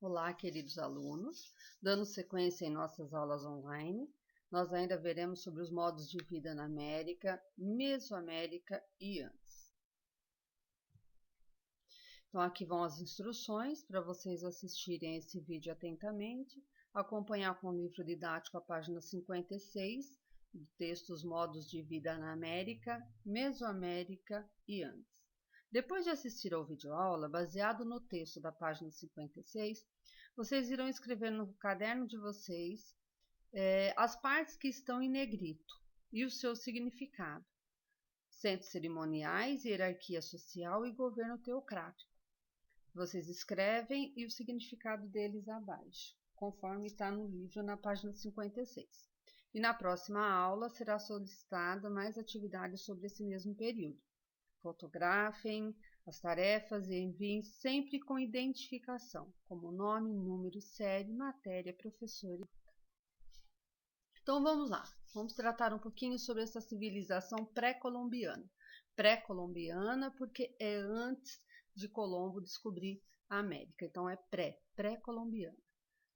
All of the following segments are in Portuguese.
Olá, queridos alunos. Dando sequência em nossas aulas online, nós ainda veremos sobre os modos de vida na América, Mesoamérica e antes. Então, aqui vão as instruções para vocês assistirem esse vídeo atentamente, acompanhar com o livro didático a página 56, do texto Os Modos de Vida na América, Mesoamérica e antes. Depois de assistir ao videoaula, baseado no texto da página 56, vocês irão escrever no caderno de vocês as partes que estão em negrito e o seu significado. Centros cerimoniais, hierarquia social e governo teocrático. Vocês escrevem e o significado deles abaixo, conforme está no livro na página 56. E na próxima aula será solicitada mais atividades sobre esse mesmo período. Fotografem as tarefas e enviem sempre com identificação, como nome, número, série, matéria, professor. Então vamos lá, vamos tratar um pouquinho sobre essa civilização pré-colombiana. Pré-colombiana porque é antes de Colombo descobrir a América, então é pré-colombiana.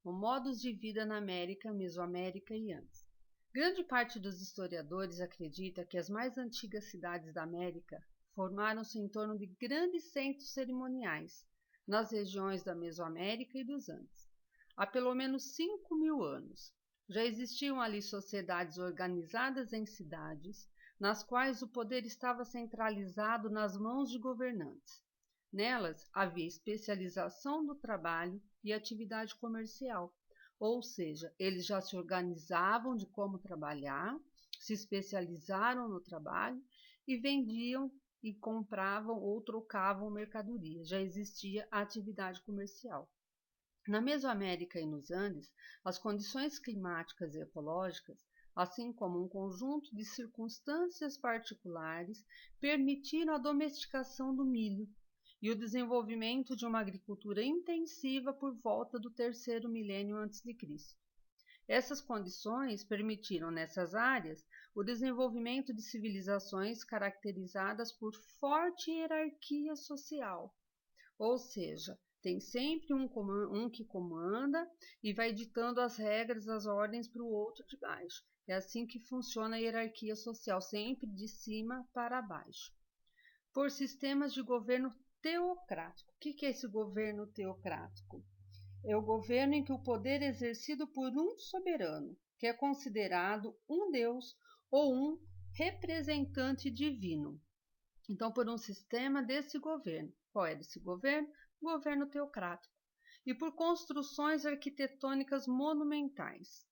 Modos de vida na América, Mesoamérica e antes. Grande parte dos historiadores acredita que as mais antigas cidades da América formaram-se em torno de grandes centros cerimoniais, nas regiões da Mesoamérica e dos Andes. Há pelo menos 5.000 anos, já existiam ali sociedades organizadas em cidades, nas quais o poder estava centralizado nas mãos de governantes. Nelas havia especialização do trabalho e atividade comercial, ou seja, eles já se organizavam de como trabalhar, se especializaram no trabalho e vendiam e compravam ou trocavam mercadorias. Já existia a atividade comercial. Na Mesoamérica e nos Andes, as condições climáticas e ecológicas, assim como um conjunto de circunstâncias particulares, permitiram a domesticação do milho e o desenvolvimento de uma agricultura intensiva por volta do terceiro milênio a.C. Essas condições permitiram nessas áreas o desenvolvimento de civilizações caracterizadas por forte hierarquia social, ou seja, tem sempre um que comanda e vai ditando as regras, as ordens para o outro de baixo. É assim que funciona a hierarquia social, sempre de cima para baixo. Por sistemas de governo teocrático. O que é esse governo teocrático? É o governo em que o poder é exercido por um soberano, que é considerado um deus ou um representante divino. Então, por um sistema desse governo. Qual é esse governo? Governo teocrático. E por construções arquitetônicas monumentais.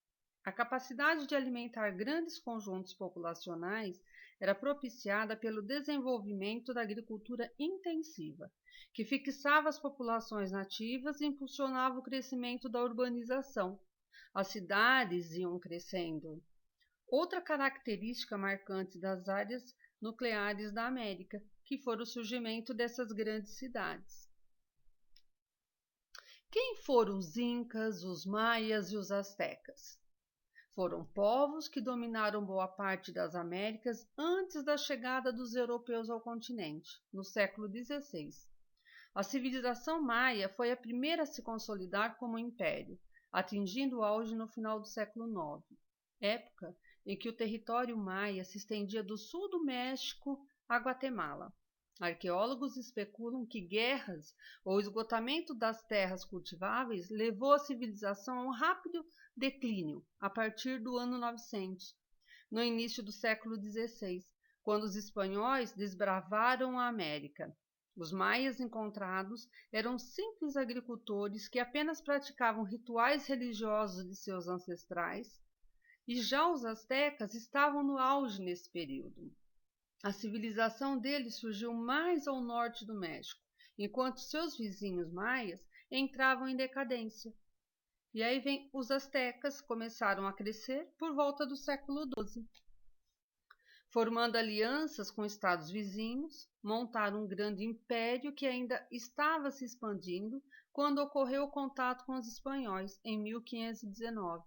A capacidade de alimentar grandes conjuntos populacionais era propiciada pelo desenvolvimento da agricultura intensiva, que fixava as populações nativas e impulsionava o crescimento da urbanização. As cidades iam crescendo. Outra característica marcante das áreas nucleares da América, que foi o surgimento dessas grandes cidades. Quem foram os Incas, os Maias e os Aztecas? Foram povos que dominaram boa parte das Américas antes da chegada dos europeus ao continente, no século XVI. A civilização maia foi a primeira a se consolidar como império, atingindo o auge no final do século IX, época em que o território maia se estendia do sul do México a Guatemala. Arqueólogos especulam que guerras ou esgotamento das terras cultiváveis levou a civilização a um rápido declínio a partir do ano 900, no início do século XVI, quando os espanhóis desbravaram a América. Os maias encontrados eram simples agricultores que apenas praticavam rituais religiosos de seus ancestrais, e já os aztecas estavam no auge nesse período. A civilização deles surgiu mais ao norte do México, enquanto seus vizinhos maias entravam em decadência. E aí os aztecas começaram a crescer por volta do século XII. Formando alianças com estados vizinhos, montaram um grande império que ainda estava se expandindo quando ocorreu o contato com os espanhóis, em 1519.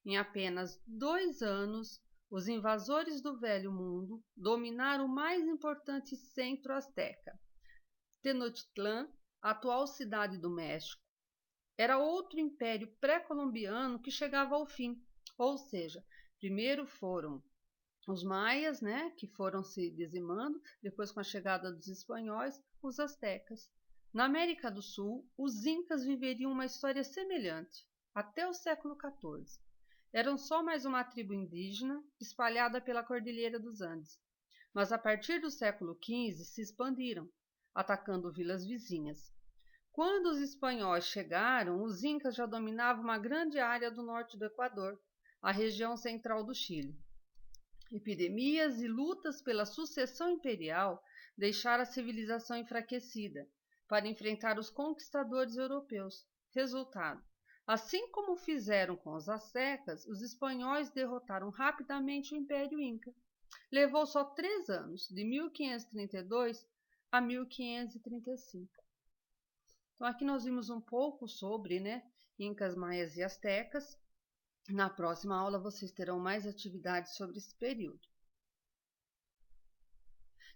Em apenas 2 anos, os invasores do Velho Mundo dominaram o mais importante centro azteca, Tenochtitlán, atual cidade do México, era outro império pré-colombiano que chegava ao fim, ou seja, primeiro foram os maias, né, que foram se dizimando, depois com a chegada dos espanhóis, os astecas. Na América do Sul, os incas viveriam uma história semelhante, até o século XIV. Eram só mais uma tribo indígena espalhada pela Cordilheira dos Andes, mas a partir do século XV se expandiram, atacando vilas vizinhas. Quando os espanhóis chegaram, os incas já dominavam uma grande área do norte do Equador, a região central do Chile. Epidemias e lutas pela sucessão imperial deixaram a civilização enfraquecida para enfrentar os conquistadores europeus. Resultado: assim como fizeram com os astecas, os espanhóis derrotaram rapidamente o Império Inca. Levou só 3 anos, de 1532 a 1535. Então aqui nós vimos um pouco sobre, Incas, Maias e Astecas. Na próxima aula vocês terão mais atividades sobre esse período.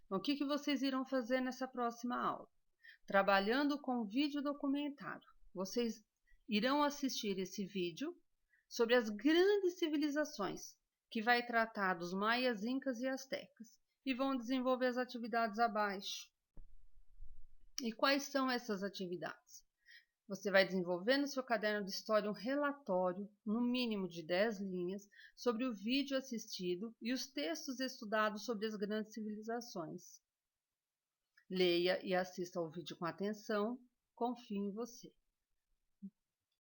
Então, o que vocês irão fazer nessa próxima aula? Trabalhando com vídeo documentário. Vocês irão assistir esse vídeo sobre as grandes civilizações, que vai tratar dos maias, incas e astecas, e vão desenvolver as atividades abaixo. E quais são essas atividades? Você vai desenvolver no seu caderno de história um relatório, no mínimo de 10 linhas, sobre o vídeo assistido e os textos estudados sobre as grandes civilizações. Leia e assista ao vídeo com atenção. Confio em você.